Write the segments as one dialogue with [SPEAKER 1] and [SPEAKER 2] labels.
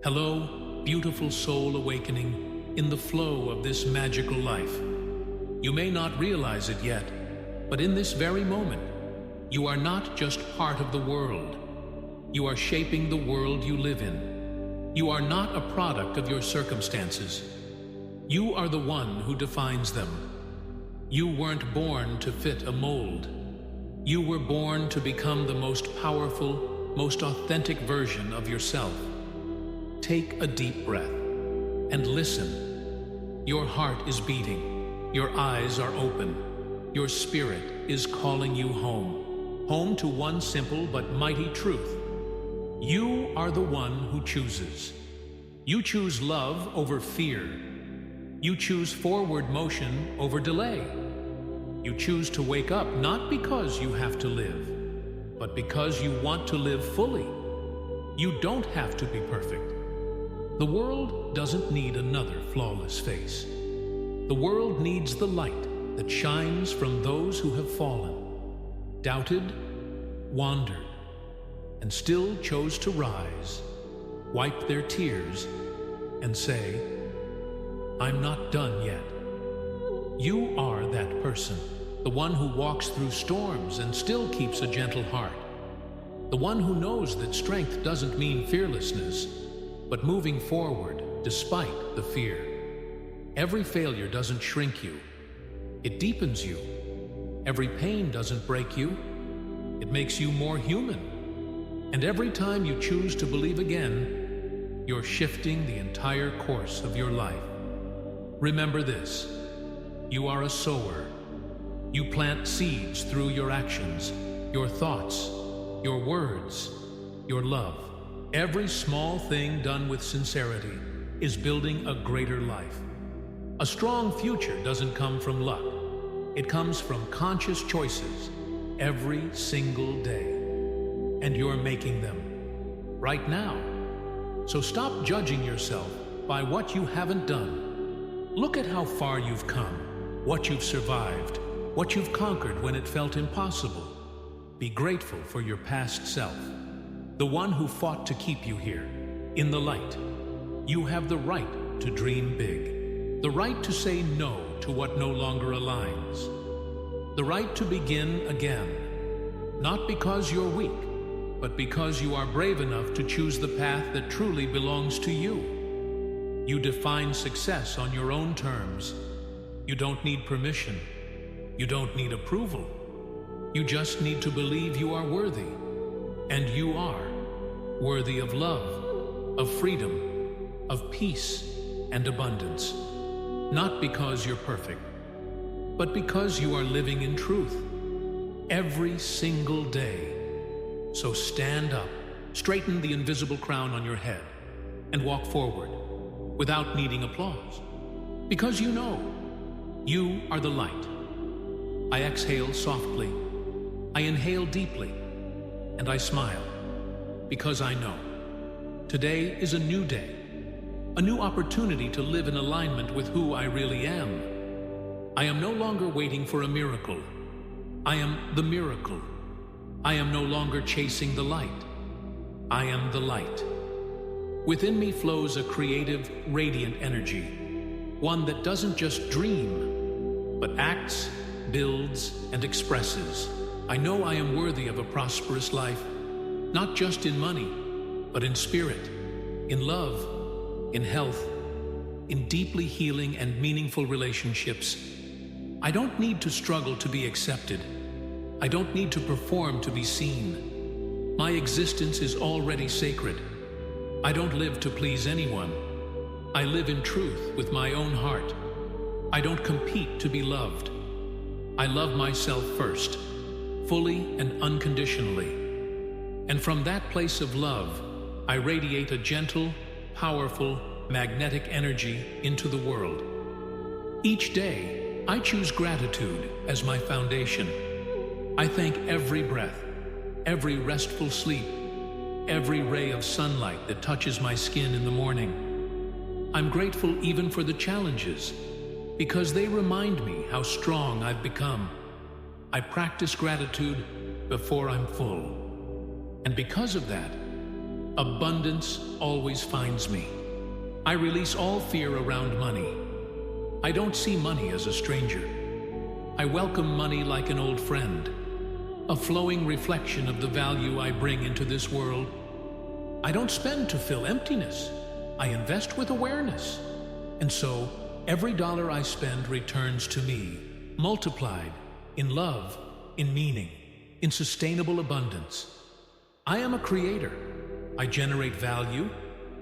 [SPEAKER 1] Hello, beautiful soul awakening in the flow of this magical life. You may not realize it yet, but in this very moment, you are not just part of the world. You are shaping the world you live in. You are not a product of your circumstances. You are the one who defines them. You weren't born to fit a mold. You were born to become the most powerful, most authentic version of yourself. Take a deep breath and listen. Your heart is beating. Your eyes are open. Your spirit is calling you home. Home to one simple but mighty truth. You are the one who chooses. You choose love over fear. You choose forward motion over delay. You choose to wake up not because you have to live, but because you want to live fully. You don't have to be perfect. The world doesn't need another flawless face. The world needs the light that shines from those who have fallen, doubted, wandered, and still chose to rise, wipe their tears, and say, "I'm not done yet." You are that person, the one who walks through storms and still keeps a gentle heart, the one who knows that strength doesn't mean fearlessness, but moving forward despite the fear. Every failure doesn't shrink you, it deepens you. Every pain doesn't break you, it makes you more human. And every time you choose to believe again, you're shifting the entire course of your life. Remember this, you are a sower. You plant seeds through your actions, your thoughts, your words, your love. Every small thing done with sincerity is building a greater life. A strong future doesn't come from luck. It comes from conscious choices every single day. And you're making them right now. So stop judging yourself by what you haven't done. Look at how far you've come, what you've survived, what you've conquered when it felt impossible. Be grateful for your past self, the one who fought to keep you here, in the light. You have the right to dream big, the right to say no to what no longer aligns, the right to begin again, not because you're weak, but because you are brave enough to choose the path that truly belongs to you. You define success on your own terms. You don't need permission. You don't need approval. You just need to believe you are worthy. And you are worthy of love, of freedom, of peace and abundance. Not because you're perfect, but because you are living in truth every single day. So stand up, straighten the invisible crown on your head, and walk forward without needing applause. Because you know, you are the light. I exhale softly, I inhale deeply, and I smile, because I know today is a new day, a new opportunity to live in alignment with who I really am. I am no longer waiting for a miracle. I am the miracle. I am no longer chasing the light. I am the light. Within me flows a creative, radiant energy, one that doesn't just dream, but acts, builds, and expresses. I know I am worthy of a prosperous life, not just in money, but in spirit, in love, in health, in deeply healing and meaningful relationships. I don't need to struggle to be accepted. I don't need to perform to be seen. My existence is already sacred. I don't live to please anyone. I live in truth with my own heart. I don't compete to be loved. I love myself first, fully and unconditionally. And from that place of love, I radiate a gentle, powerful, magnetic energy into the world. Each day, I choose gratitude as my foundation. I thank every breath, every restful sleep, every ray of sunlight that touches my skin in the morning. I'm grateful even for the challenges, because they remind me how strong I've become. I practice gratitude before I'm full. And because of that, Abundance always finds me. I release all fear around money. I don't see money as a stranger. I welcome money like an old friend, a flowing reflection of the value I bring into this world. I don't spend to fill emptiness. I invest with awareness. And so, every dollar I spend returns to me, multiplied in love, in meaning, in sustainable abundance. I am a creator. I generate value.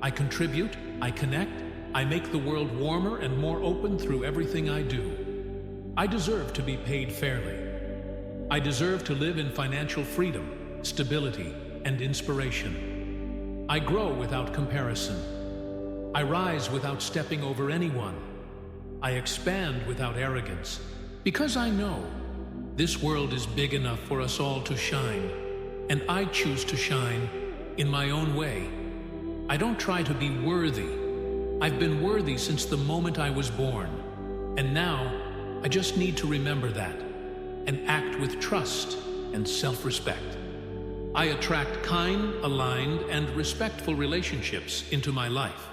[SPEAKER 1] I contribute. I connect. I make the world warmer and more open through everything I do. I deserve to be paid fairly. I deserve to live in financial freedom, stability, and inspiration. I grow without comparison. I rise without stepping over anyone. I expand without arrogance, because I know this world is big enough for us all to shine, and I choose to shine in my own way. I don't try to be worthy. I've been worthy since the moment I was born, and now I just need to remember that and act with trust and self-respect. I attract kind, aligned, and respectful relationships into my life.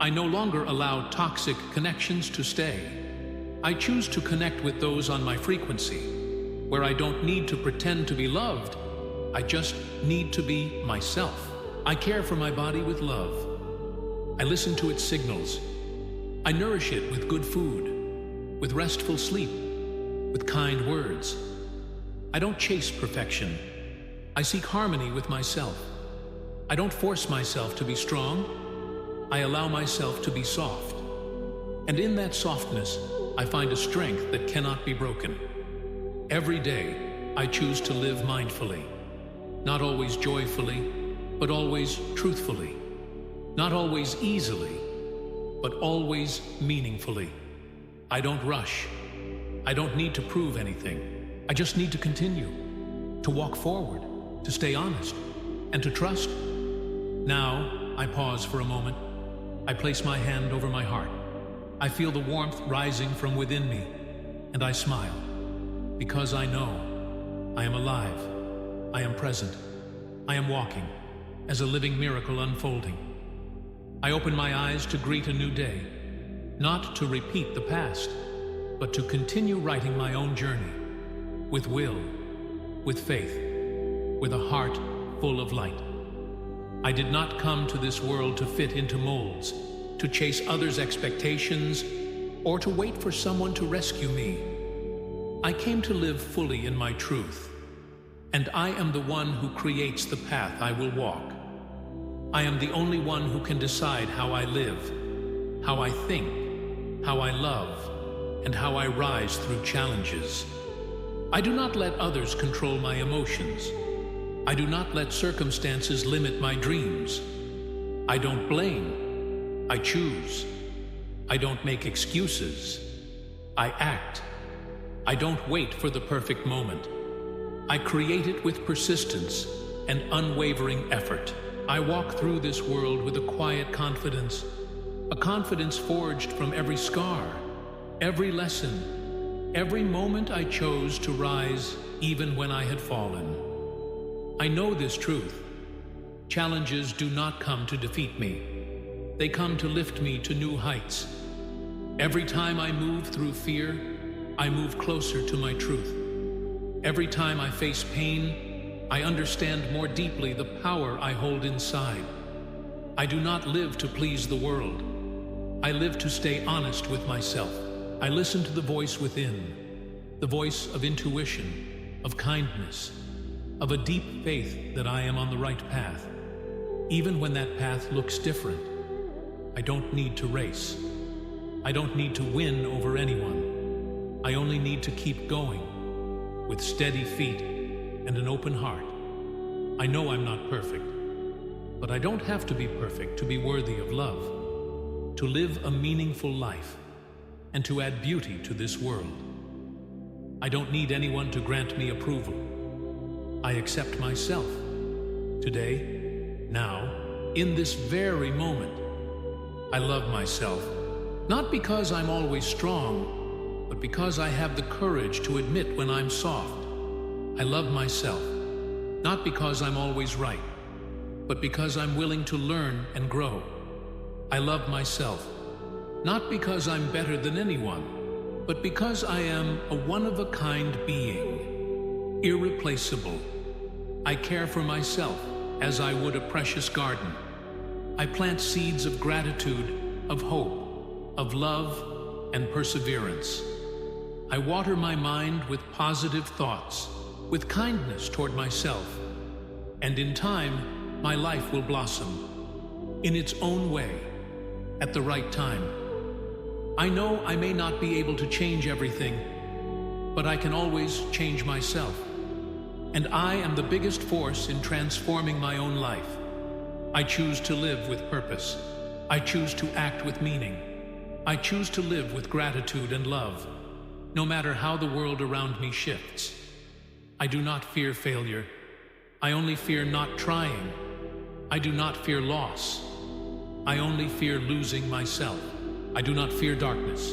[SPEAKER 1] I no longer allow toxic connections to stay. I choose to connect with those on my frequency, where I don't need to pretend to be loved. I just need to be myself. I care for my body with love. I listen to its signals. I nourish it with good food, with restful sleep, with kind words. I don't chase perfection. I seek harmony with myself. I don't force myself to be strong. I allow myself to be soft. And in that softness, I find a strength that cannot be broken. Every day, I choose to live mindfully. Not always joyfully, but always truthfully. Not always easily, but always meaningfully. I don't rush. I don't need to prove anything. I just need to continue, to walk forward, to stay honest, and to trust. Now, I pause for a moment. I place my hand over my heart. I feel the warmth rising from within me, and I smile, because I know I am alive. I am present. I am walking as a living miracle unfolding. I open my eyes to greet a new day, not to repeat the past, but to continue writing my own journey, with will, with faith, with a heart full of light. I did not come to this world to fit into molds, to chase others' expectations, or to wait for someone to rescue me. I came to live fully in my truth, and I am the one who creates the path I will walk. I am the only one who can decide how I live, how I think, how I love, and how I rise through challenges. I do not let others control my emotions. I do not let circumstances limit my dreams. I don't blame. I choose. I don't make excuses. I act. I don't wait for the perfect moment. I create it with persistence and unwavering effort. I walk through this world with a quiet confidence, a confidence forged from every scar, every lesson, every moment I chose to rise even when I had fallen. I know this truth. Challenges do not come to defeat me. They come to lift me to new heights. Every time I move through fear, I move closer to my truth. Every time I face pain, I understand more deeply the power I hold inside. I do not live to please the world. I live to stay honest with myself. I listen to the voice within, the voice of intuition, of kindness, of a deep faith that I am on the right path. Even when that path looks different, I don't need to race. I don't need to win over anyone. I only need to keep going, with steady feet and an open heart. I know I'm not perfect, but I don't have to be perfect to be worthy of love, to live a meaningful life, and to add beauty to this world. I don't need anyone to grant me approval. I accept myself. Today, now, in this very moment, I love myself, not because I'm always strong, but because I have the courage to admit when I'm soft. I love myself, not because I'm always right, but because I'm willing to learn and grow. I love myself, not because I'm better than anyone, but because I am a one-of-a-kind being, irreplaceable. I care for myself as I would a precious garden. I plant seeds of gratitude, of hope, of love, and perseverance. I water my mind with positive thoughts, with kindness toward myself, and in time, my life will blossom, in its own way, at the right time. I know I may not be able to change everything, but I can always change myself. And I am the biggest force in transforming my own life. I choose to live with purpose. I choose to act with meaning. I choose to live with gratitude and love, no matter how the world around me shifts. I do not fear failure. I only fear not trying. I do not fear loss. I only fear losing myself. I do not fear darkness.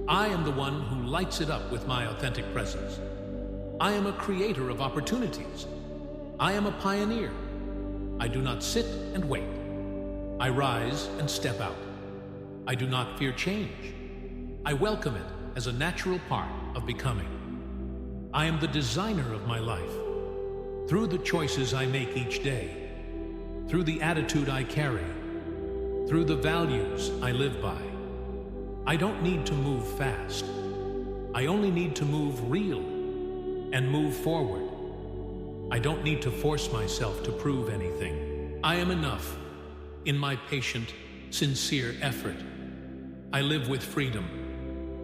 [SPEAKER 1] I am the one who lights it up with my authentic presence. I am a creator of opportunities. I am a pioneer. I do not sit and wait. I rise and step out. I do not fear change. I welcome it as a natural part of becoming. I am the designer of my life. Through the choices I make each day, through the attitude I carry, through the values I live by. I don't need to move fast. I only need to move real and move forward. I don't need to force myself to prove anything. I am enough in my patient, sincere effort. I live with freedom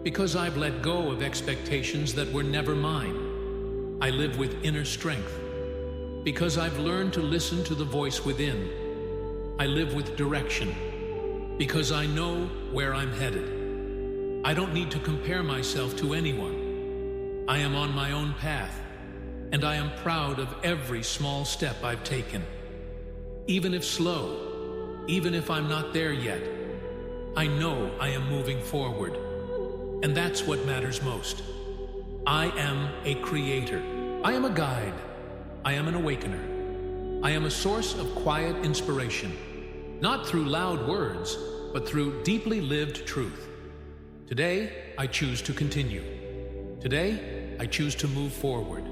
[SPEAKER 1] because I've let go of expectations that were never mine. I live with inner strength because I've learned to listen to the voice within. I live with direction because I know where I'm headed. I don't need to compare myself to anyone. I am on my own path, and I am proud of every small step I've taken. Even if slow, even if I'm not there yet, I know I am moving forward, and that's what matters most. I am a creator. I am a guide. I am an awakener. I am a source of quiet inspiration, not through loud words, but through deeply lived truth. Today, I choose to continue. Today, I choose to move forward.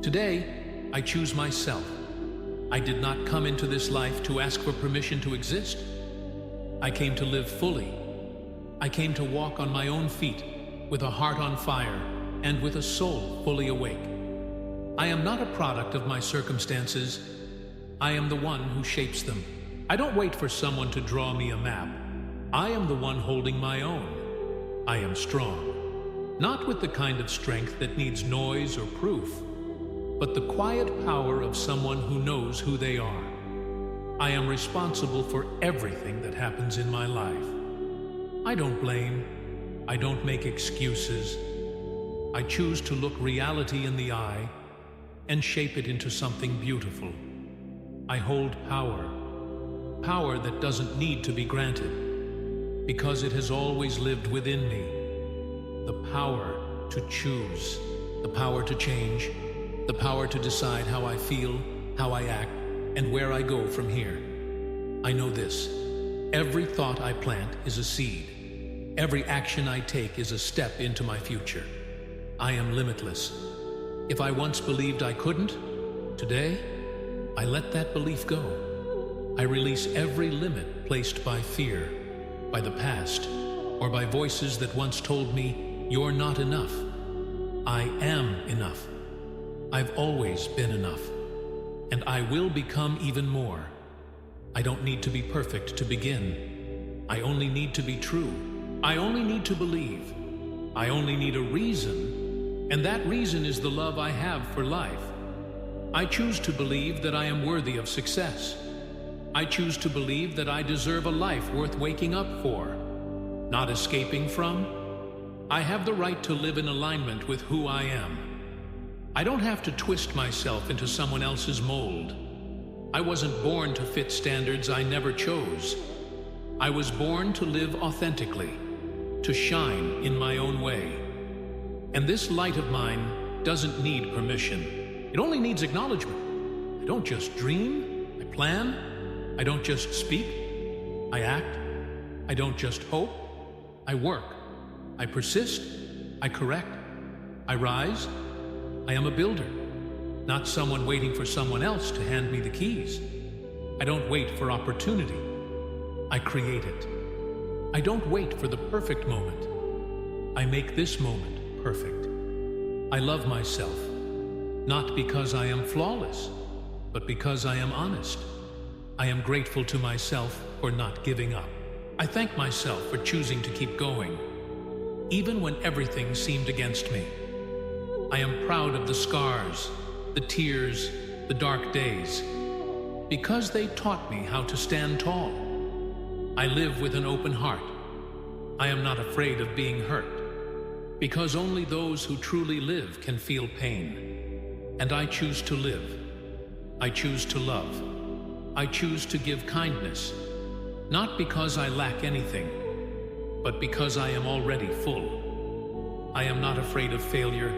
[SPEAKER 1] Today, I choose myself. I did not come into this life to ask for permission to exist. I came to live fully. I came to walk on my own feet, with a heart on fire, and with a soul fully awake. I am not a product of my circumstances. I am the one who shapes them. I don't wait for someone to draw me a map. I am the one holding my own. I am strong, not with the kind of strength that needs noise or proof, but the quiet power of someone who knows who they are. I am responsible for everything that happens in my life. I don't blame. I don't make excuses. I choose to look reality in the eye and shape it into something beautiful. I hold power, power that doesn't need to be granted, because it has always lived within me. The power to choose, the power to change, the power to decide how I feel, how I act, and where I go from here. I know this: every thought I plant is a seed. Every action I take is a step into my future. I am limitless. If I once believed I couldn't, today, I let that belief go. I release every limit placed by fear, by the past, or by voices that once told me, "You're not enough." I am enough. I've always been enough, and I will become even more. I don't need to be perfect to begin. I only need to be true. I only need to believe. I only need a reason, and that reason is the love I have for life. I choose to believe that I am worthy of success. I choose to believe that I deserve a life worth waking up for, not escaping from. I have the right to live in alignment with who I am. I don't have to twist myself into someone else's mold. I wasn't born to fit standards I never chose. I was born to live authentically, to shine in my own way. And this light of mine doesn't need permission. It only needs acknowledgement. I don't just dream, I plan. I don't just speak. I act. I don't just hope. I work. I persist. I correct. I rise. I am a builder, not someone waiting for someone else to hand me the keys. I don't wait for opportunity. I create it. I don't wait for the perfect moment. I make this moment perfect. I love myself, not because I am flawless, but because I am honest. I am grateful to myself for not giving up. I thank myself for choosing to keep going, even when everything seemed against me. I am proud of the scars, the tears, the dark days, because they taught me how to stand tall. I live with an open heart. I am not afraid of being hurt, because only those who truly live can feel pain. And I choose to live. I choose to love. I choose to give kindness, not because I lack anything, but because I am already full. I am not afraid of failure.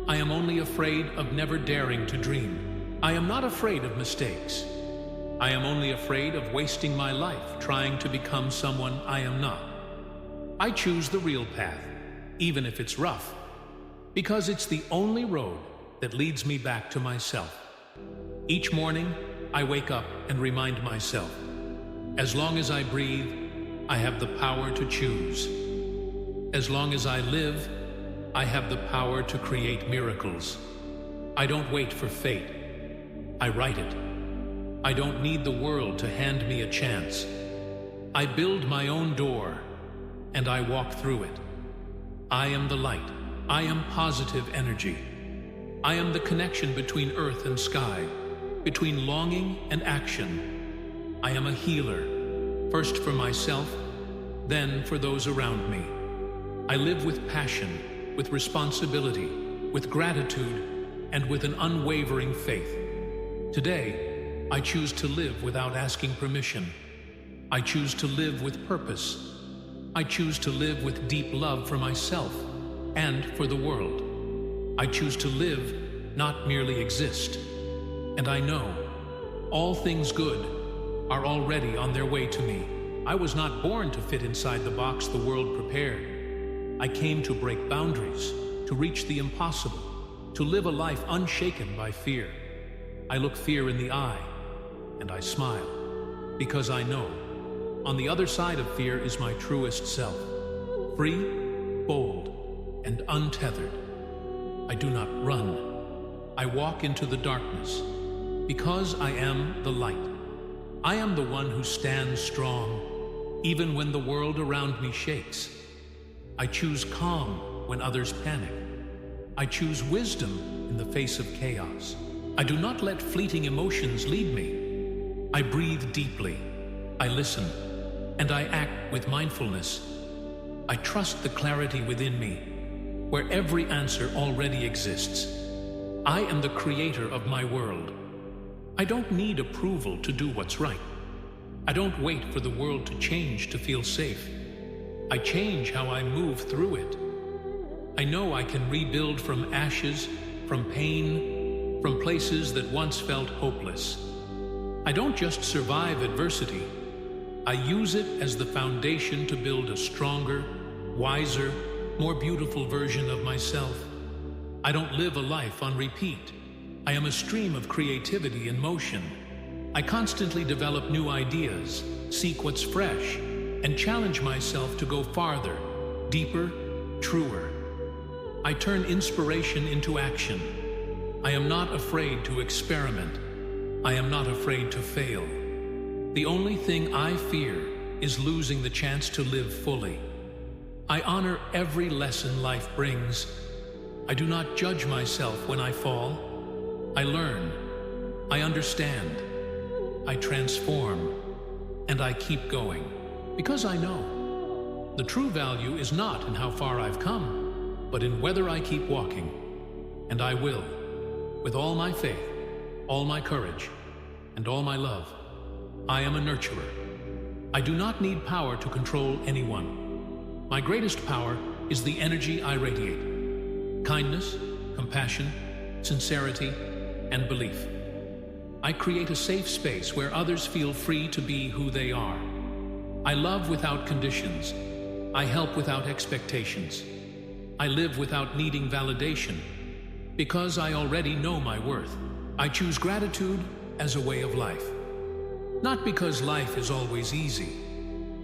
[SPEAKER 1] I am only afraid of never daring to dream. I am not afraid of mistakes. I am only afraid of wasting my life trying to become someone I am not. I choose the real path, even if it's rough, because it's the only road that leads me back to myself. Each morning, I wake up and remind myself, as long as I breathe, I have the power to choose. As long as I live, I have the power to create miracles. I don't wait for fate. I write it. I don't need the world to hand me a chance. I build my own door, and I walk through it. I am the light. I am positive energy. I am the connection between earth and sky, between longing and action. I am a healer, first for myself, then for those around me. I live with passion, with responsibility, with gratitude, and with an unwavering faith. Today, I choose to live without asking permission. I choose to live with purpose. I choose to live with deep love for myself and for the world. I choose to live, not merely exist. And I know all things good are already on their way to me. I was not born to fit inside the box the world prepared. I came to break boundaries, to reach the impossible, to live a life unshaken by fear. I look fear in the eye, and I smile, because I know on the other side of fear is my truest self, free, bold, and untethered. I do not run. I walk into the darkness, because I am the light. I am the one who stands strong, even when the world around me shakes. I choose calm when others panic. I choose wisdom in the face of chaos. I do not let fleeting emotions lead me. I breathe deeply. I listen, and I act with mindfulness. I trust the clarity within me, where every answer already exists. I am the creator of my world. I don't need approval to do what's right. I don't wait for the world to change to feel safe. I change how I move through it. I know I can rebuild from ashes, from pain, from places that once felt hopeless. I don't just survive adversity. I use it as the foundation to build a stronger, wiser, more beautiful version of myself. I don't live a life on repeat. I am a stream of creativity in motion. I constantly develop new ideas, seek what's fresh, and challenge myself to go farther, deeper, truer. I turn inspiration into action. I am not afraid to experiment. I am not afraid to fail. The only thing I fear is losing the chance to live fully. I honor every lesson life brings. I do not judge myself when I fall. I learn. I understand. I transform. And I keep going. Because I know the true value is not in how far I've come, but in whether I keep walking. And I will, with all my faith, all my courage, and all my love. I am a nurturer. I do not need power to control anyone. My greatest power is the energy I radiate. Kindness, compassion, sincerity, and belief. I create a safe space where others feel free to be who they are. I love without conditions. I help without expectations. I live without needing validation, because I already know my worth. I choose gratitude as a way of life. Not because life is always easy,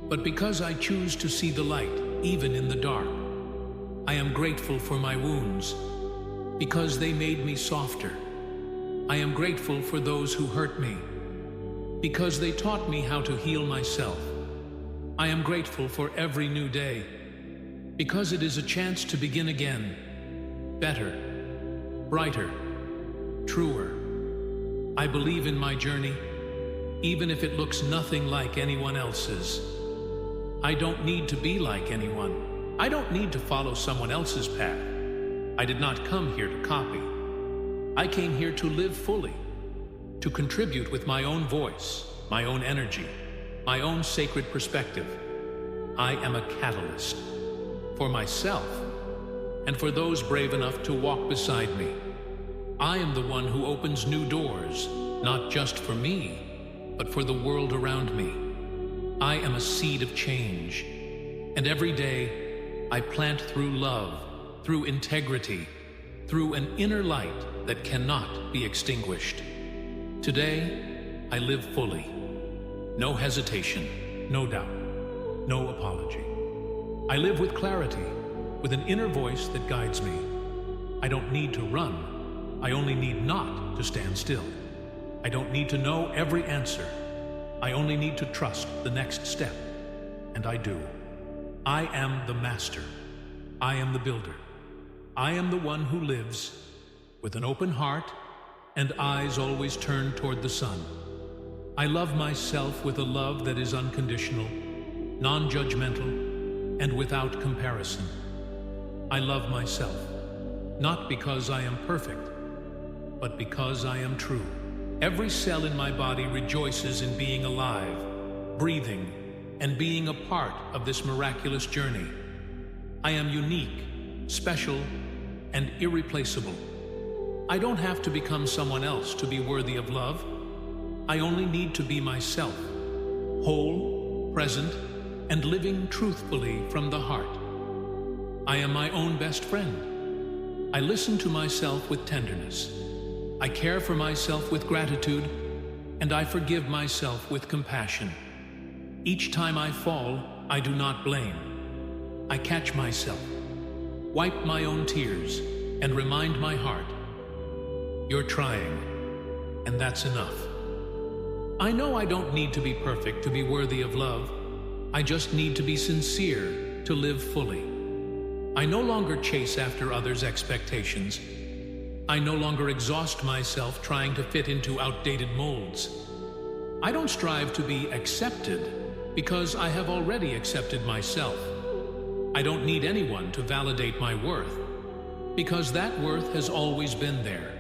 [SPEAKER 1] but because I choose to see the light, even in the dark. I am grateful for my wounds, because they made me softer. I am grateful for those who hurt me, because they taught me how to heal myself. I am grateful for every new day, because it is a chance to begin again, better, brighter, truer. I believe in my journey, even if it looks nothing like anyone else's. I don't need to be like anyone. I don't need to follow someone else's path. I did not come here to copy. I came here to live fully, to contribute with my own voice, my own energy, my own sacred perspective. I am a catalyst for myself and for those brave enough to walk beside me. I am the one who opens new doors, not just for me, but for the world around me. I am a seed of change, and every day I plant through love, through integrity, through an inner light that cannot be extinguished. Today, I live fully. No hesitation, no doubt, no apology. I live with clarity, with an inner voice that guides me. I don't need to run. I only need not to stand still. I don't need to know every answer. I only need to trust the next step, and I do. I am the master. I am the builder. I am the one who lives with an open heart and eyes always turned toward the sun. I love myself with a love that is unconditional, non-judgmental, and without comparison. I love myself, not because I am perfect, but because I am true. Every cell in my body rejoices in being alive, breathing, and being a part of this miraculous journey. I am unique, special, and irreplaceable. I don't have to become someone else to be worthy of love. I only need to be myself, whole, present, and living truthfully from the heart. I am my own best friend. I listen to myself with tenderness. I care for myself with gratitude, and I forgive myself with compassion. Each time I fall, I do not blame. I catch myself, wipe my own tears, and remind my heart, you're trying, and that's enough. I know I don't need to be perfect to be worthy of love. I just need to be sincere to live fully. I no longer chase after others' expectations. I no longer exhaust myself trying to fit into outdated molds. I don't strive to be accepted because I have already accepted myself. I don't need anyone to validate my worth because that worth has always been there,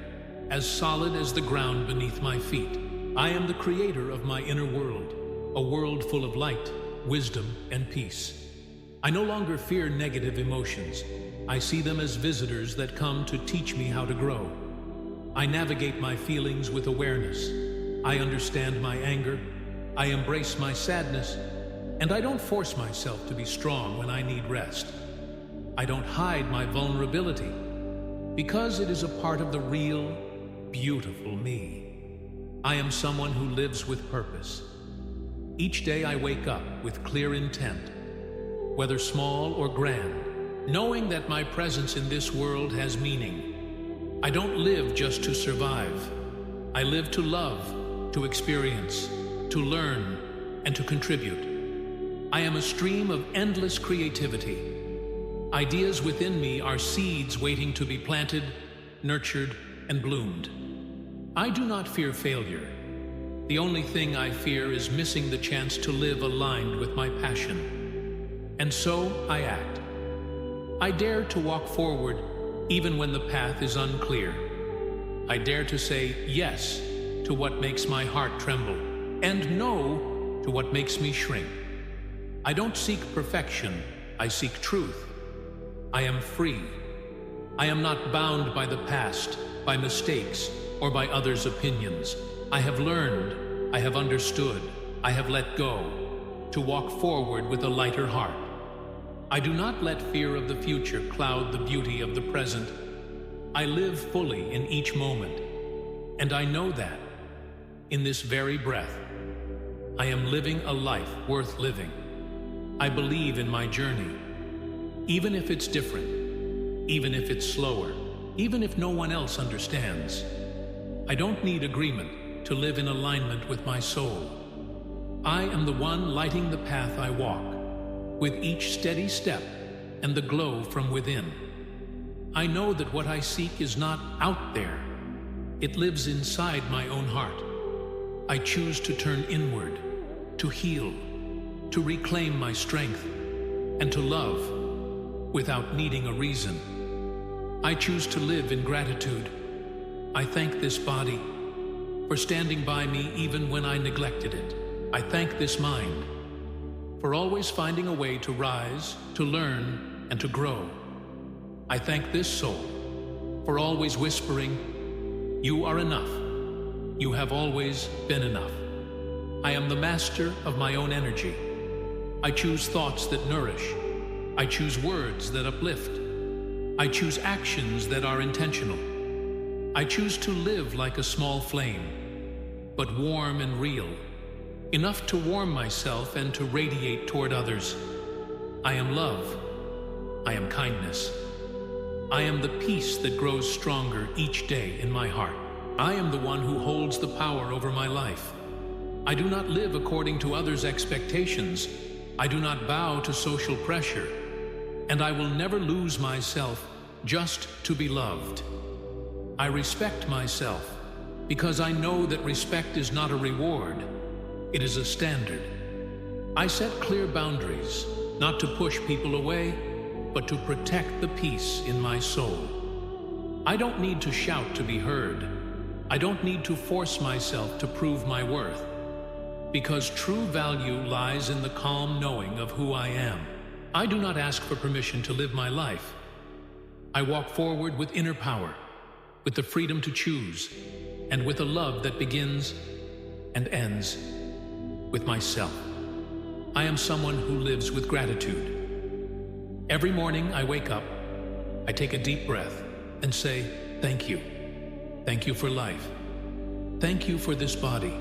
[SPEAKER 1] as solid as the ground beneath my feet. I am the creator of my inner world, a world full of light, wisdom, and peace. I no longer fear negative emotions. I see them as visitors that come to teach me how to grow. I navigate my feelings with awareness. I understand my anger. I embrace my sadness. And I don't force myself to be strong when I need rest. I don't hide my vulnerability because it is a part of the real, beautiful me. I am someone who lives with purpose. Each day I wake up with clear intent, whether small or grand, knowing that my presence in this world has meaning. I don't live just to survive. I live to love, to experience, to learn, and to contribute. I am a stream of endless creativity. Ideas within me are seeds waiting to be planted, nurtured, and bloomed. I do not fear failure. The only thing I fear is missing the chance to live aligned with my passion. And so I act. I dare to walk forward even when the path is unclear. I dare to say yes to what makes my heart tremble and no to what makes me shrink. I don't seek perfection, I seek truth. I am free. I am not bound by the past, by mistakes, or by others' opinions. I have learned, I have understood, I have let go, to walk forward with a lighter heart. I do not let fear of the future cloud the beauty of the present. I live fully in each moment, and I know that, in this very breath, I am living a life worth living. I believe in my journey, even if it's different, even if it's slower, even if no one else understands. I don't need agreement to live in alignment with my soul. I am the one lighting the path I walk, with each steady step and the glow from within. I know that what I seek is not out there. It lives inside my own heart. I choose to turn inward, to heal, to reclaim my strength, and to love without needing a reason. I choose to live in gratitude. I thank this body for standing by me even when I neglected it. I thank this mind for always finding a way to rise, to learn, and to grow. I thank this soul for always whispering, "You are enough. You have always been enough." I am the master of my own energy. I choose thoughts that nourish. I choose words that uplift. I choose actions that are intentional. I choose to live like a small flame, but warm and real, enough to warm myself and to radiate toward others. I am love. I am kindness. I am the peace that grows stronger each day in my heart. I am the one who holds the power over my life. I do not live according to others' expectations. I do not bow to social pressure. And I will never lose myself just to be loved. I respect myself because I know that respect is not a reward. It is a standard. I set clear boundaries, not to push people away, but to protect the peace in my soul. I don't need to shout to be heard. I don't need to force myself to prove my worth, because true value lies in the calm knowing of who I am. I do not ask for permission to live my life. I walk forward with inner power, with the freedom to choose, and with a love that begins and ends with myself. I am someone who lives with gratitude. Every morning I wake up, I take a deep breath and say, "Thank you. Thank you for life. Thank you for this body.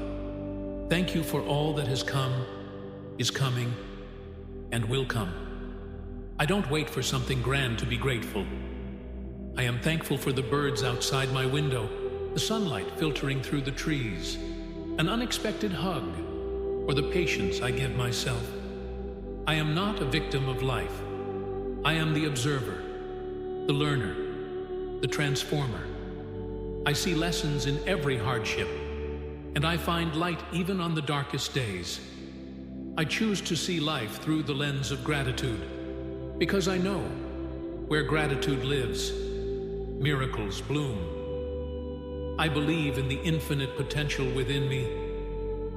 [SPEAKER 1] Thank you for all that has come, is coming, and will come." I don't wait for something grand to be grateful. I am thankful for the birds outside my window, the sunlight filtering through the trees, an unexpected hug, or the patience I give myself. I am not a victim of life. I am the observer, the learner, the transformer. I see lessons in every hardship, and I find light even on the darkest days. I choose to see life through the lens of gratitude, because I know where gratitude lives, miracles bloom. I believe in the infinite potential within me.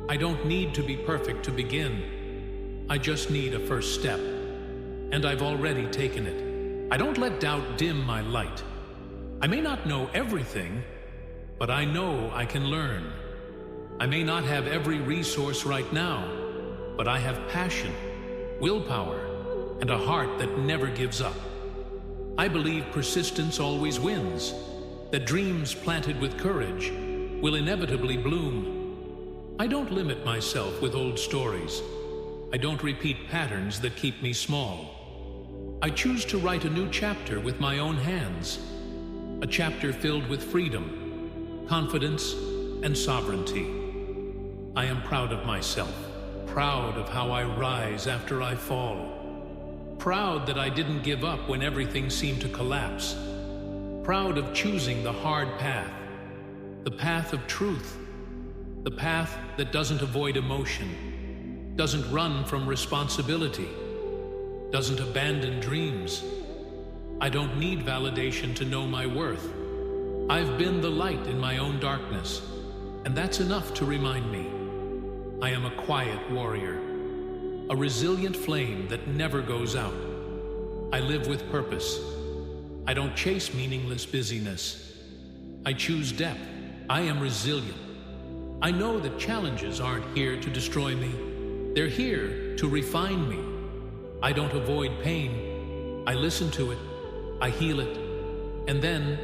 [SPEAKER 1] I don't need to be perfect to begin. I just need a first step, and I've already taken it. I don't let doubt dim my light. I may not know everything, but I know I can learn. I may not have every resource right now, but I have passion, willpower, and a heart that never gives up. I believe persistence always wins, that dreams planted with courage will inevitably bloom. I don't limit myself with old stories. I don't repeat patterns that keep me small. I choose to write a new chapter with my own hands, a chapter filled with freedom, confidence, and sovereignty. I am proud of myself, proud of how I rise after I fall, proud that I didn't give up when everything seemed to collapse, proud of choosing the hard path, the path of truth, the path that doesn't avoid emotion, doesn't run from responsibility, doesn't abandon dreams. I don't need validation to know my worth. I've been the light in my own darkness, and that's enough to remind me. I am a quiet warrior, a resilient flame that never goes out. I live with purpose. I don't chase meaningless busyness. I choose depth. I am resilient. I know that challenges aren't here to destroy me. They're here to refine me. I don't avoid pain. I listen to it, I heal it, and then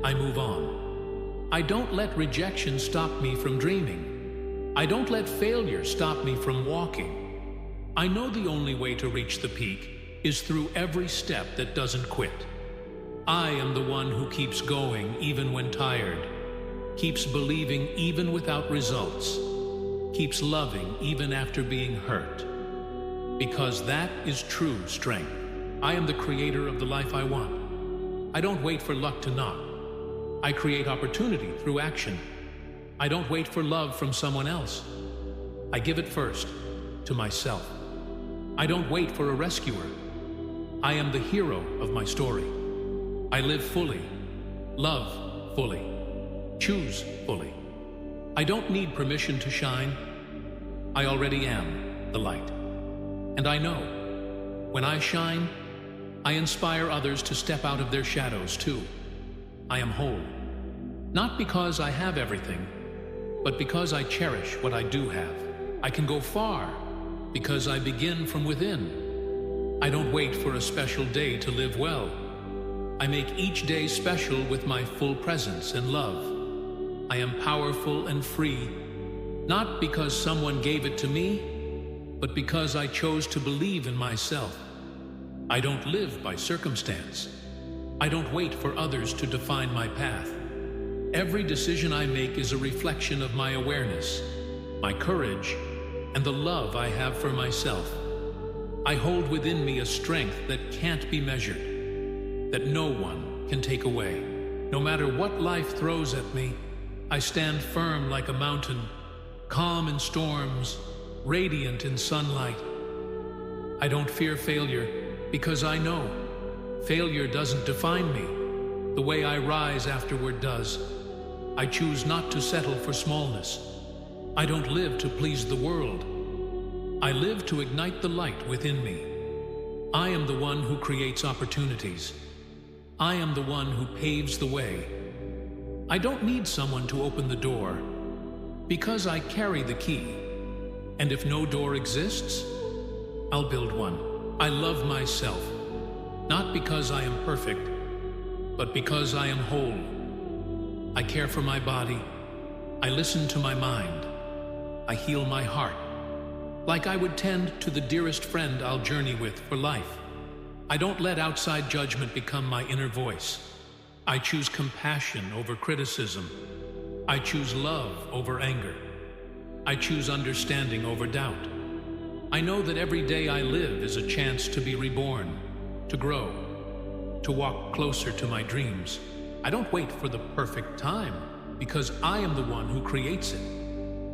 [SPEAKER 1] I move on. I don't let rejection stop me from dreaming. I don't let failure stop me from walking. I know the only way to reach the peak is through every step that doesn't quit. I am the one who keeps going even when tired, keeps believing even without results, keeps loving even after being hurt. Because that is true strength. I am the creator of the life I want. I don't wait for luck to knock. I create opportunity through action. I don't wait for love from someone else. I give it first, to myself. I don't wait for a rescuer. I am the hero of my story. I live fully, love fully, choose fully. I don't need permission to shine. I already am the light. And I know, when I shine, I inspire others to step out of their shadows too. I am whole, not because I have everything, but because I cherish what I do have. I can go far because I begin from within. I don't wait for a special day to live well. I make each day special with my full presence and love. I am powerful and free, not because someone gave it to me, but because I chose to believe in myself. I don't live by circumstance. I don't wait for others to define my path. Every decision I make is a reflection of my awareness, my courage, and the love I have for myself. I hold within me a strength that can't be measured, that no one can take away. No matter what life throws at me, I stand firm like a mountain, calm in storms, radiant in sunlight. I don't fear failure because I know failure doesn't define me. The way I rise afterward does. I choose not to settle for smallness. I don't live to please the world. I live to ignite the light within me. I am the one who creates opportunities. I am the one who paves the way. I don't need someone to open the door because I carry the key. And if no door exists, I'll build one. I love myself, not because I am perfect, but because I am whole. I care for my body. I listen to my mind. I heal my heart, like I would tend to the dearest friend I'll journey with for life. I don't let outside judgment become my inner voice. I choose compassion over criticism. I choose love over anger. I choose understanding over doubt. I know that every day I live is a chance to be reborn, to grow, to walk closer to my dreams. I don't wait for the perfect time because I am the one who creates it.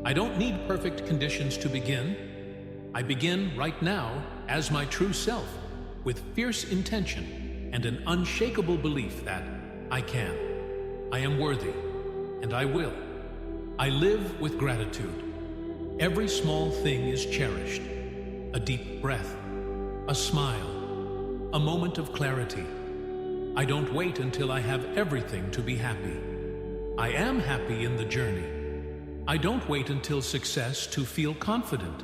[SPEAKER 1] I don't need perfect conditions to begin. I begin right now as my true self, with fierce intention and an unshakable belief that I can. I am worthy, and I will. I live with gratitude. Every small thing is cherished. A deep breath, a smile, a moment of clarity. I don't wait until I have everything to be happy. I am happy in the journey. I don't wait until success to feel confident.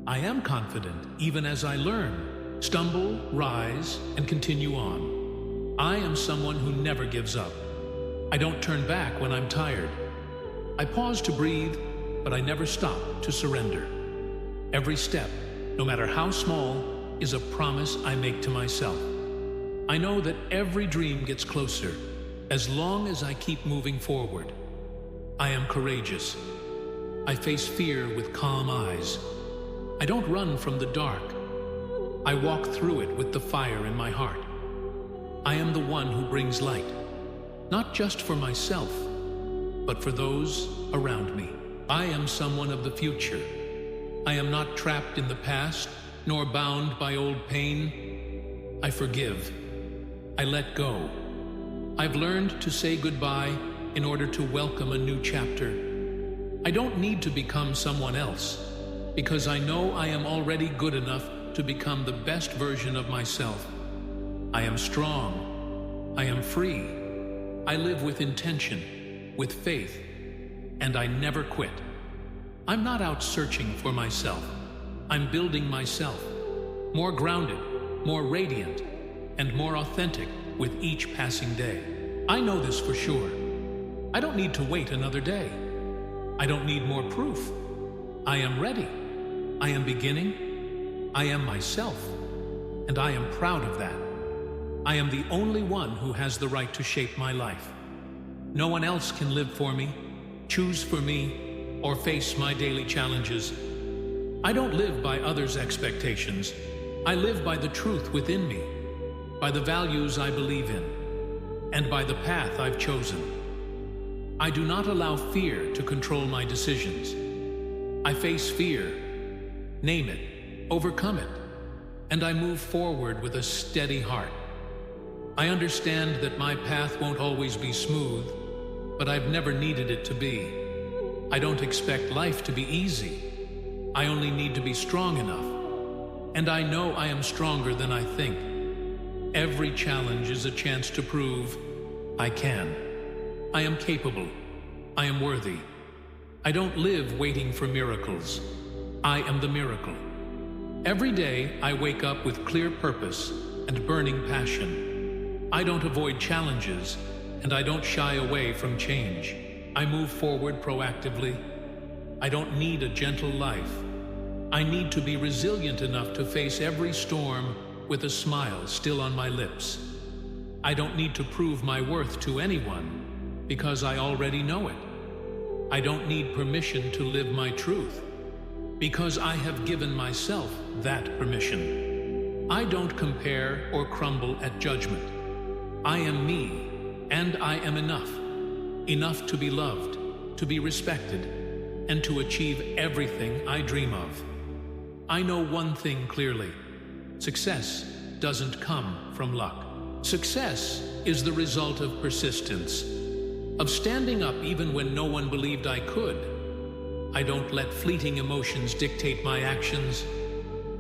[SPEAKER 1] I am confident even as I learn, stumble, rise, and continue on. I am someone who never gives up. I don't turn back when I'm tired. I pause to breathe, but I never stop to surrender. Every step, no matter how small, is a promise I make to myself. I know that every dream gets closer as long as I keep moving forward. I am courageous. I face fear with calm eyes. I don't run from the dark. I walk through it with the fire in my heart. I am the one who brings light, not just for myself, but for those around me. I am someone of the future. I am not trapped in the past, nor bound by old pain. I forgive. I let go. I've learned to say goodbye in order to welcome a new chapter. I don't need to become someone else, because I know I am already good enough to become the best version of myself. I am strong. I am free. I live with intention, with faith, and I never quit. I'm not out searching for myself. I'm building myself, more grounded, more radiant, and more authentic with each passing day. I know this for sure. I don't need to wait another day. I don't need more proof. I am ready. I am beginning. I am myself, and I am proud of that. I am the only one who has the right to shape my life. No one else can live for me, choose for me, or face my daily challenges. I don't live by others' expectations. I live by the truth within me, by the values I believe in, and by the path I've chosen. I do not allow fear to control my decisions. I face fear, name it, overcome it, and I move forward with a steady heart. I understand that my path won't always be smooth, but I've never needed it to be. I don't expect life to be easy. I only need to be strong enough. And I know I am stronger than I think. Every challenge is a chance to prove I can. I am capable. I am worthy. I don't live waiting for miracles. I am the miracle. Every day I wake up with clear purpose and burning passion. I don't avoid challenges, and I don't shy away from change. I move forward proactively. I don't need a gentle life. I need to be resilient enough to face every storm with a smile still on my lips. I don't need to prove my worth to anyone because I already know it. I don't need permission to live my truth because I have given myself that permission. I don't compare or crumble at judgment. I am me, and I am enough. Enough to be loved, to be respected, and to achieve everything I dream of. I know one thing clearly. Success doesn't come from luck. Success is the result of persistence, of standing up even when no one believed I could. I don't let fleeting emotions dictate my actions.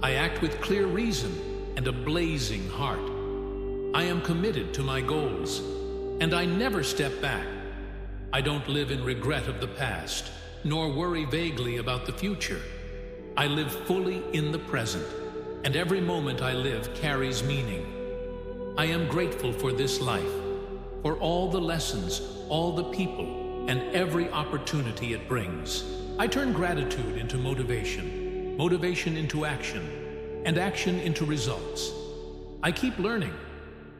[SPEAKER 1] I act with clear reason and a blazing heart. I am committed to my goals, and I never step back. I don't live in regret of the past, nor worry vaguely about the future. I live fully in the present, and every moment I live carries meaning. I am grateful for this life, for all the lessons, all the people, and every opportunity it brings. I turn gratitude into motivation, motivation into action, and action into results. I keep learning.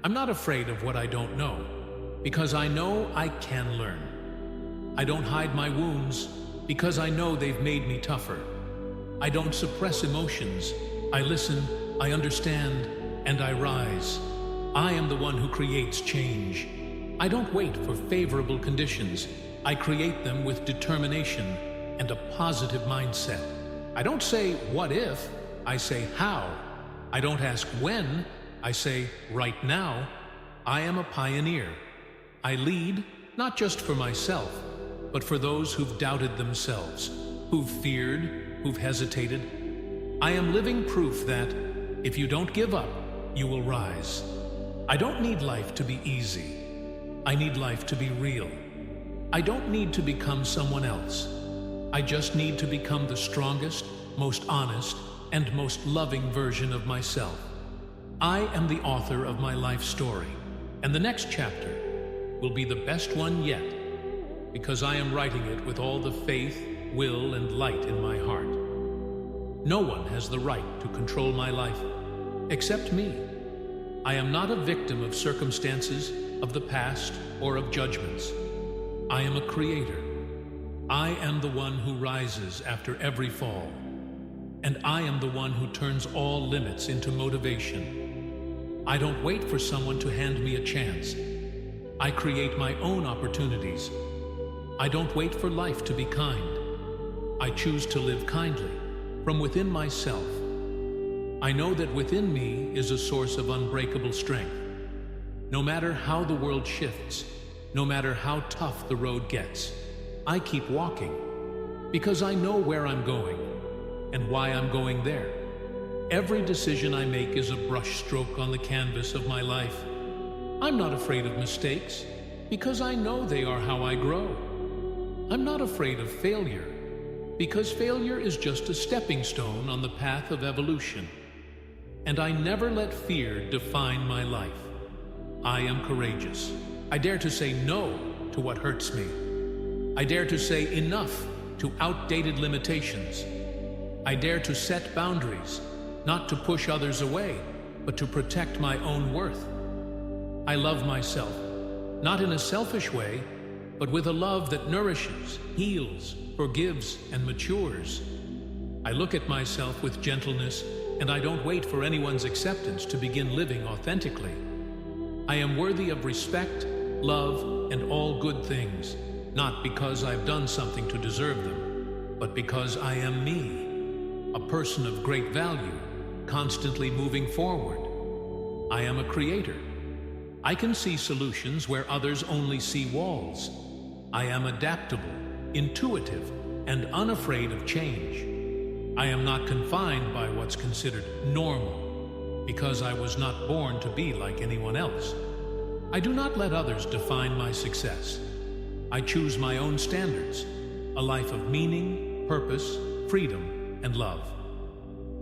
[SPEAKER 1] I'm not afraid of what I don't know, because I know I can learn. I don't hide my wounds, because I know they've made me tougher. I don't suppress emotions. I listen, I understand, and I rise. I am the one who creates change. I don't wait for favorable conditions. I create them with determination and a positive mindset. I don't say, what if? I say, how? I don't ask when. I say, right now. I am a pioneer. I lead, not just for myself, but for those who've doubted themselves, who've feared, who've hesitated. I am living proof that if you don't give up, you will rise. I don't need life to be easy. I need life to be real. I don't need to become someone else. I just need to become the strongest, most honest, and most loving version of myself. I am the author of my life story, and the next chapter will be the best one yet, because I am writing it with all the faith, will, and light in my heart. No one has the right to control my life, except me. I am not a victim of circumstances, of the past, or of judgments. I am a creator. I am the one who rises after every fall, and I am the one who turns all limits into motivation. I don't wait for someone to hand me a chance. I create my own opportunities. I don't wait for life to be kind. I choose to live kindly, from within myself. I know that within me is a source of unbreakable strength. No matter how the world shifts, no matter how tough the road gets, I keep walking, because I know where I'm going and why I'm going there. Every decision I make is a brushstroke on the canvas of my life. I'm not afraid of mistakes, because I know they are how I grow. I'm not afraid of failure, because failure is just a stepping stone on the path of evolution. And I never let fear define my life. I am courageous. I dare to say no to what hurts me. I dare to say enough to outdated limitations. I dare to set boundaries, not to push others away, but to protect my own worth. I love myself, not in a selfish way, but with a love that nourishes, heals, forgives, and matures. I look at myself with gentleness, and I don't wait for anyone's acceptance to begin living authentically. I am worthy of respect, love, and all good things, not because I've done something to deserve them, but because I am me, a person of great value, constantly moving forward. I am a creator. I can see solutions where others only see walls. I am adaptable, intuitive, and unafraid of change. I am not confined by what's considered normal, because I was not born to be like anyone else. I do not let others define my success. I choose my own standards, a life of meaning, purpose, freedom, and love.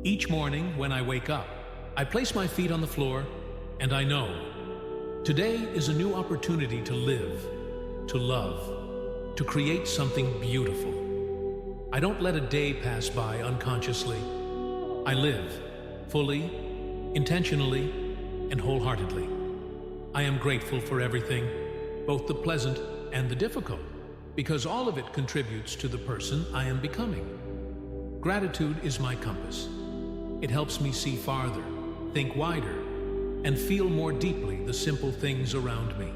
[SPEAKER 1] Each morning when I wake up, I place my feet on the floor, and I know today is a new opportunity to live, to love, to create something beautiful. I don't let a day pass by unconsciously. I live fully, intentionally, and wholeheartedly. I am grateful for everything, both the pleasant and the difficult, because all of it contributes to the person I am becoming. Gratitude is my compass. It helps me see farther, think wider, and feel more deeply the simple things around me.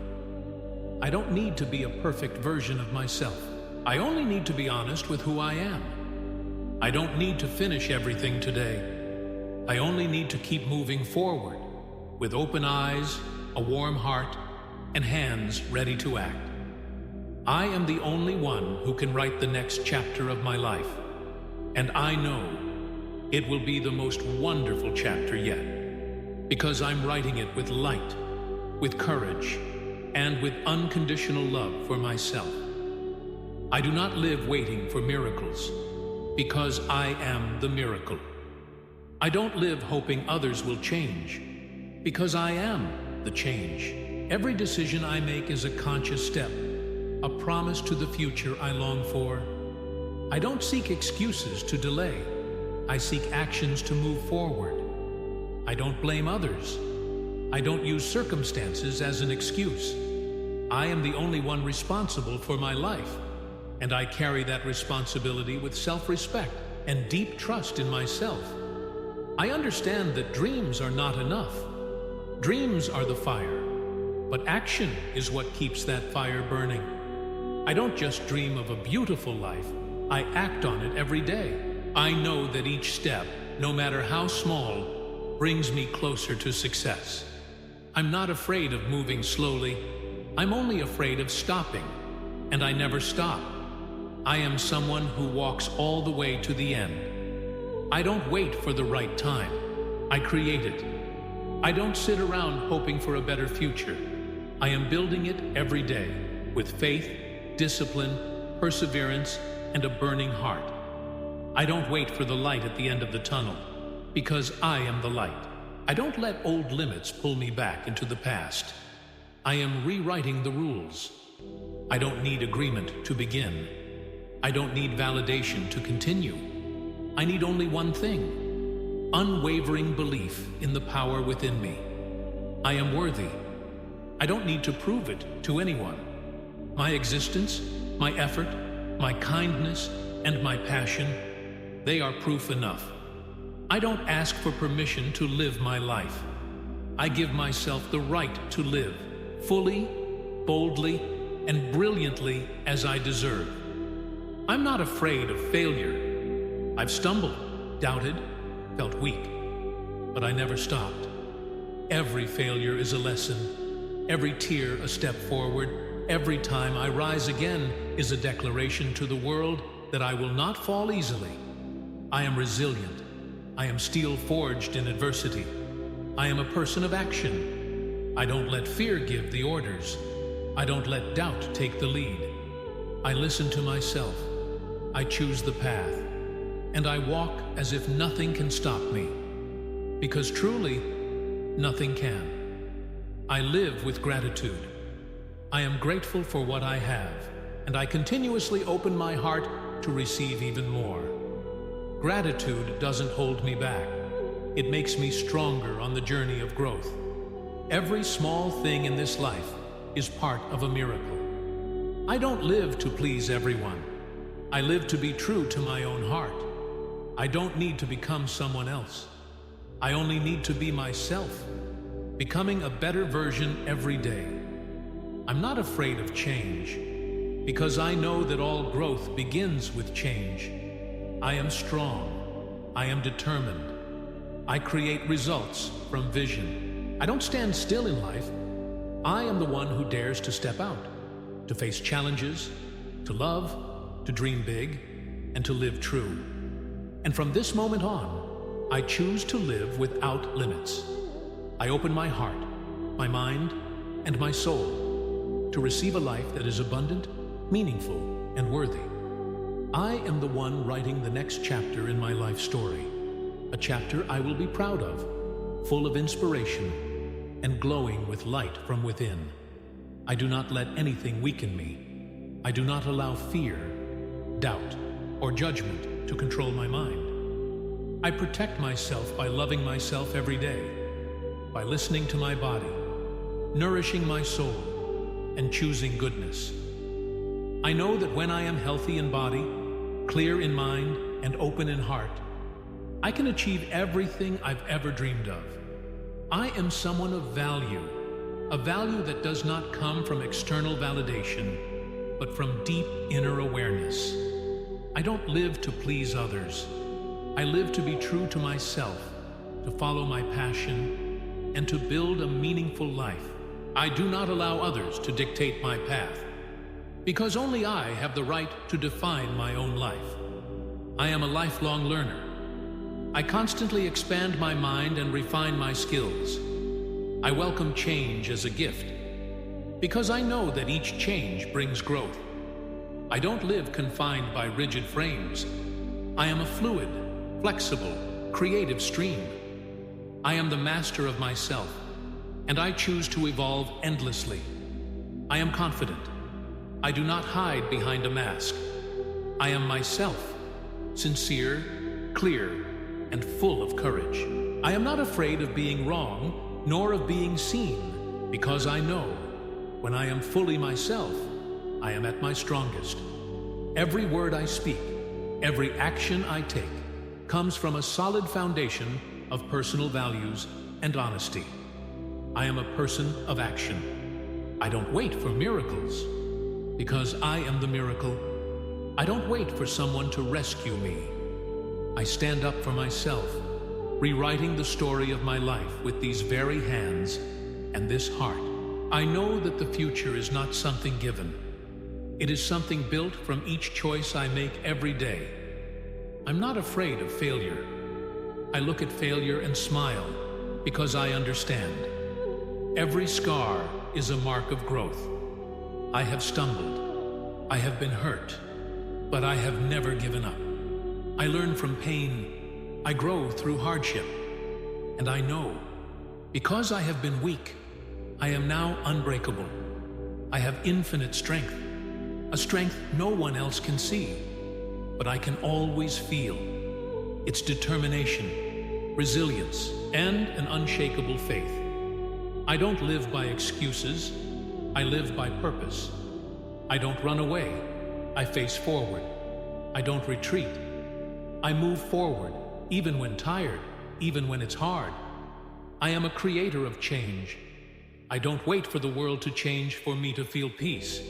[SPEAKER 1] I don't need to be a perfect version of myself. I only need to be honest with who I am. I don't need to finish everything today. I only need to keep moving forward, with open eyes, a warm heart, and hands ready to act. I am the only one who can write the next chapter of my life, and I know it will be the most wonderful chapter yet, because I'm writing it with light, with courage, and with unconditional love for myself. I do not live waiting for miracles, because I am the miracle. I don't live hoping others will change, because I am the change. Every decision I make is a conscious step, a promise to the future I long for. I don't seek excuses to delay. I seek actions to move forward. I don't blame others. I don't use circumstances as an excuse. I am the only one responsible for my life, and I carry that responsibility with self-respect and deep trust in myself. I understand that dreams are not enough. Dreams are the fire, but action is what keeps that fire burning. I don't just dream of a beautiful life, I act on it every day. I know that each step, no matter how small, brings me closer to success. I'm not afraid of moving slowly, I'm only afraid of stopping, and I never stop. I am someone who walks all the way to the end. I don't wait for the right time, I create it. I don't sit around hoping for a better future. I am building it every day, with faith, discipline, perseverance, and a burning heart. I don't wait for the light at the end of the tunnel, because I am the light. I don't let old limits pull me back into the past. I am rewriting the rules. I don't need agreement to begin. I don't need validation to continue. I need only one thing: unwavering belief in the power within me. I am worthy. I don't need to prove it to anyone. My existence, my effort, my kindness, and my passion, they are proof enough. I don't ask for permission to live my life. I give myself the right to live, fully, boldly, and brilliantly as I deserve. I'm not afraid of failure. I've stumbled, doubted, felt weak, but I never stopped. Every failure is a lesson, every tear a step forward. Every time I rise again is a declaration to the world that I will not fall easily. I am resilient. I am steel forged in adversity. I am a person of action. I don't let fear give the orders. I don't let doubt take the lead. I listen to myself. I choose the path. And I walk as if nothing can stop me. Because truly, nothing can. I live with gratitude. I am grateful for what I have, and I continuously open my heart to receive even more. Gratitude doesn't hold me back. It makes me stronger on the journey of growth. Every small thing in this life is part of a miracle. I don't live to please everyone. I live to be true to my own heart. I don't need to become someone else. I only need to be myself, becoming a better version every day. I'm not afraid of change, because I know that all growth begins with change. I am strong. I am determined. I create results from vision. I don't stand still in life. I am the one who dares to step out, to face challenges, to love, to dream big, and to live true. And from this moment on, I choose to live without limits. I open my heart, my mind, and my soul to receive a life that is abundant, meaningful, and worthy. I am the one writing the next chapter in my life story, a chapter I will be proud of, full of inspiration, and glowing with light from within. I do not let anything weaken me. I do not allow fear, doubt, or judgment to control my mind. I protect myself by loving myself every day, by listening to my body, nourishing my soul, and choosing goodness. I know that when I am healthy in body, clear in mind, and open in heart, I can achieve everything I've ever dreamed of. I am someone of value, a value that does not come from external validation, but from deep inner awareness. I don't live to please others. I live to be true to myself, to follow my passion, and to build a meaningful life. I do not allow others to dictate my path, because only I have the right to define my own life. I am a lifelong learner. I constantly expand my mind and refine my skills. I welcome change as a gift, because I know that each change brings growth. I don't live confined by rigid frames. I am a fluid, flexible, creative stream. I am the master of myself, and I choose to evolve endlessly. I am confident. I do not hide behind a mask. I am myself, sincere, clear, and full of courage. I am not afraid of being wrong, nor of being seen, because I know when I am fully myself, I am at my strongest. Every word I speak, every action I take, comes from a solid foundation of personal values and honesty. I am a person of action. I don't wait for miracles, because I am the miracle. I don't wait for someone to rescue me. I stand up for myself, rewriting the story of my life with these very hands and this heart. I know that the future is not something given. It is something built from each choice I make every day. I'm not afraid of failure. I look at failure and smile because I understand. Every scar is a mark of growth. I have stumbled. I have been hurt, but I have never given up. I learn from pain. I grow through hardship. And I know, because I have been weak, I am now unbreakable. I have infinite strength, a strength no one else can see, but I can always feel. It's determination, resilience, and an unshakable faith. I don't live by excuses. I live by purpose. I don't run away. I face forward. I don't retreat. I move forward, even when tired, even when it's hard. I am a creator of change. I don't wait for the world to change for me to feel peace.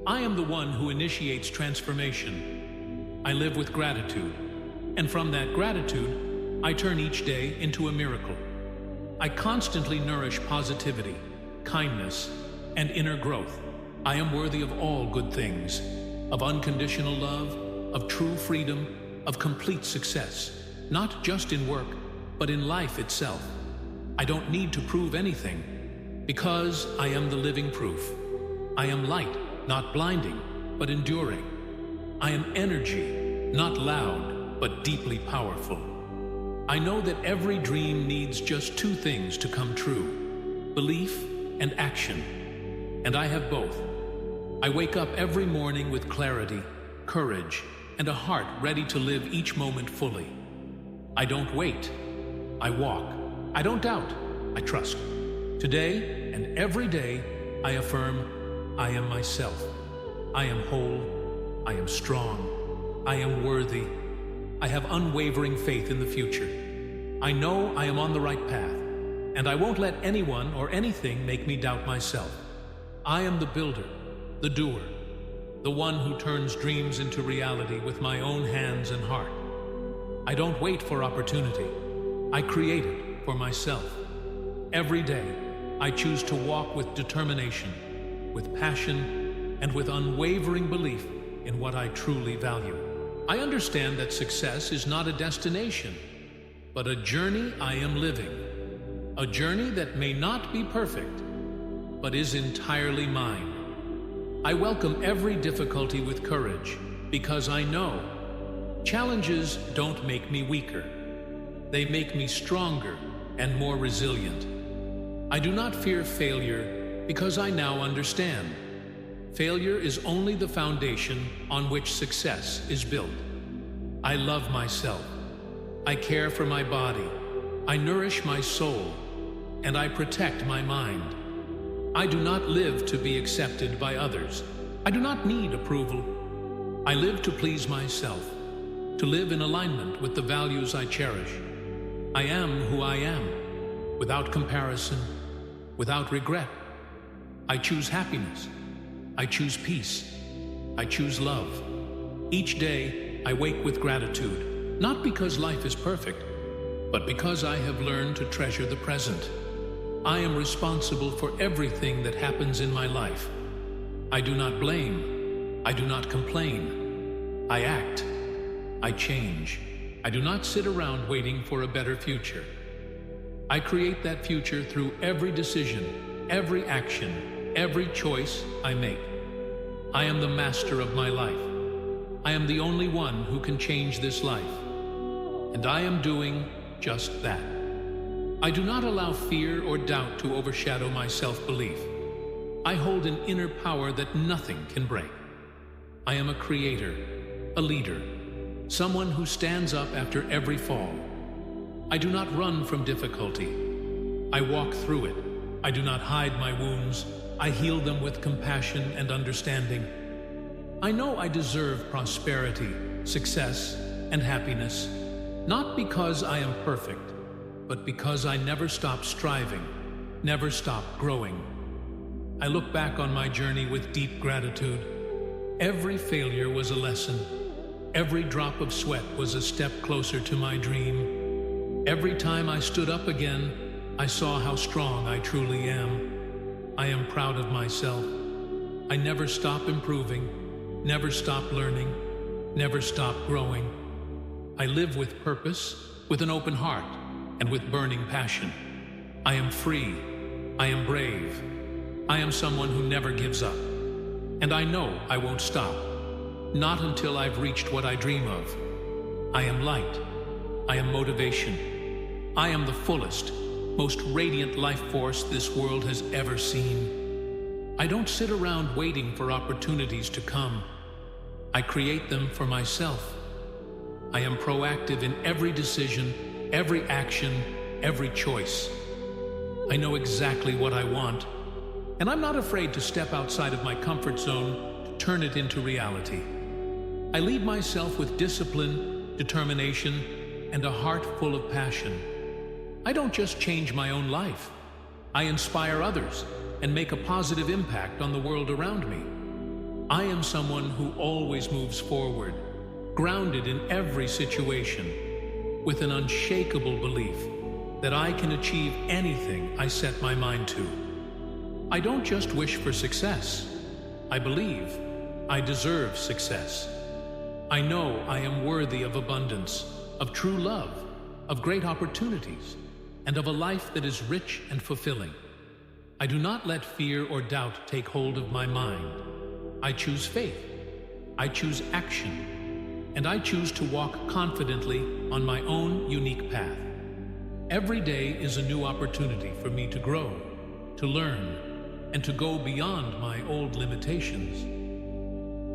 [SPEAKER 1] I am the one who initiates transformation. I live with gratitude, and from that gratitude, I turn each day into a miracle. I constantly nourish positivity, kindness, and inner growth. I am worthy of all good things, of unconditional love, of true freedom, of complete success, not just in work, but in life itself. I don't need to prove anything, because I am the living proof. I am light, not blinding, but enduring. I am energy, not loud, but deeply powerful. I know that every dream needs just two things to come true: belief and action. And I have both. I wake up every morning with clarity, courage, and a heart ready to live each moment fully. I don't wait. I walk. I don't doubt. I trust. Today and every day, I affirm, I am myself. I am whole. I am strong. I am worthy. I have unwavering faith in the future. I know I am on the right path, and I won't let anyone or anything make me doubt myself. I am the builder, the doer, the one who turns dreams into reality with my own hands and heart. I don't wait for opportunity. I create it for myself. Every day, I choose to walk with determination, with passion, and with unwavering belief in what I truly value. I understand that success is not a destination, but a journey I am living. A journey that may not be perfect, but is entirely mine. I welcome every difficulty with courage because I know challenges don't make me weaker. They make me stronger and more resilient. I do not fear failure because I now understand. Failure is only the foundation on which success is built. I love myself. I care for my body. I nourish my soul, and I protect my mind. I do not live to be accepted by others. I do not need approval. I live to please myself, to live in alignment with the values I cherish. I am who I am, without comparison, without regret. I choose happiness. I choose peace. I choose love. Each day, I wake with gratitude. Not because life is perfect, but because I have learned to treasure the present. I am responsible for everything that happens in my life. I do not blame. I do not complain. I act. I change. I do not sit around waiting for a better future. I create that future through every decision, every action, every choice I make. I am the master of my life. I am the only one who can change this life. And I am doing just that. I do not allow fear or doubt to overshadow my self-belief. I hold an inner power that nothing can break. I am a creator, a leader, someone who stands up after every fall. I do not run from difficulty. I walk through it. I do not hide my wounds. I heal them with compassion and understanding. I know I deserve prosperity, success, and happiness. Not because I am perfect, but because I never stop striving, never stop growing. I look back on my journey with deep gratitude. Every failure was a lesson. Every drop of sweat was a step closer to my dream. Every time I stood up again, I saw how strong I truly am. I am proud of myself. I never stop improving, never stop learning, never stop growing. I live with purpose, with an open heart, and with burning passion. I am free. I am brave. I am someone who never gives up. And I know I won't stop. Not until I've reached what I dream of. I am light. I am motivation. I am the fullest, most radiant life force this world has ever seen. I don't sit around waiting for opportunities to come. I create them for myself. I am proactive in every decision, every action, every choice. I know exactly what I want, and I'm not afraid to step outside of my comfort zone to turn it into reality. I lead myself with discipline, determination, and a heart full of passion. I don't just change my own life. I inspire others and make a positive impact on the world around me. I am someone who always moves forward, grounded in every situation, with an unshakable belief that I can achieve anything I set my mind to. I don't just wish for success. I believe I deserve success. I know I am worthy of abundance, of true love, of great opportunities, and of a life that is rich and fulfilling. I do not let fear or doubt take hold of my mind. I choose faith, I choose action, and I choose to walk confidently on my own unique path. Every day is a new opportunity for me to grow, to learn, and to go beyond my old limitations.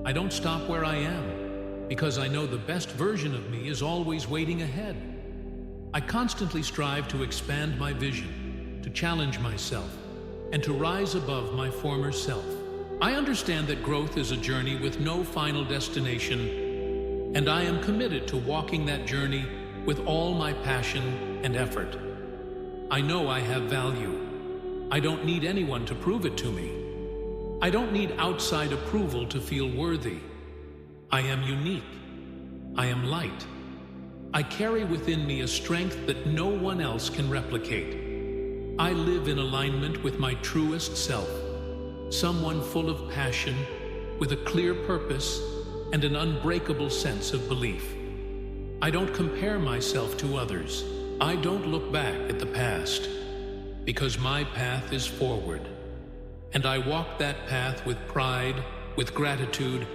[SPEAKER 1] I don't stop where I am, because I know the best version of me is always waiting ahead. I constantly strive to expand my vision, to challenge myself, and to rise above my former self. I understand that growth is a journey with no final destination, and I am committed to walking that journey with all my passion and effort. I know I have value. I don't need anyone to prove it to me. I don't need outside approval to feel worthy. I am unique. I am light. I carry within me a strength that no one else can replicate. I live in alignment with my truest self, someone full of passion, with a clear purpose and an unbreakable sense of belief. I don't compare myself to others. I don't look back at the past, because my path is forward, and I walk that path with pride, with gratitude,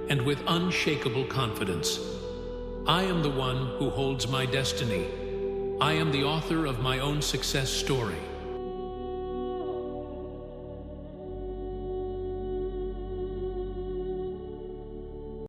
[SPEAKER 1] and with unshakable confidence. I am the one who holds my destiny. I am the author of my own success story.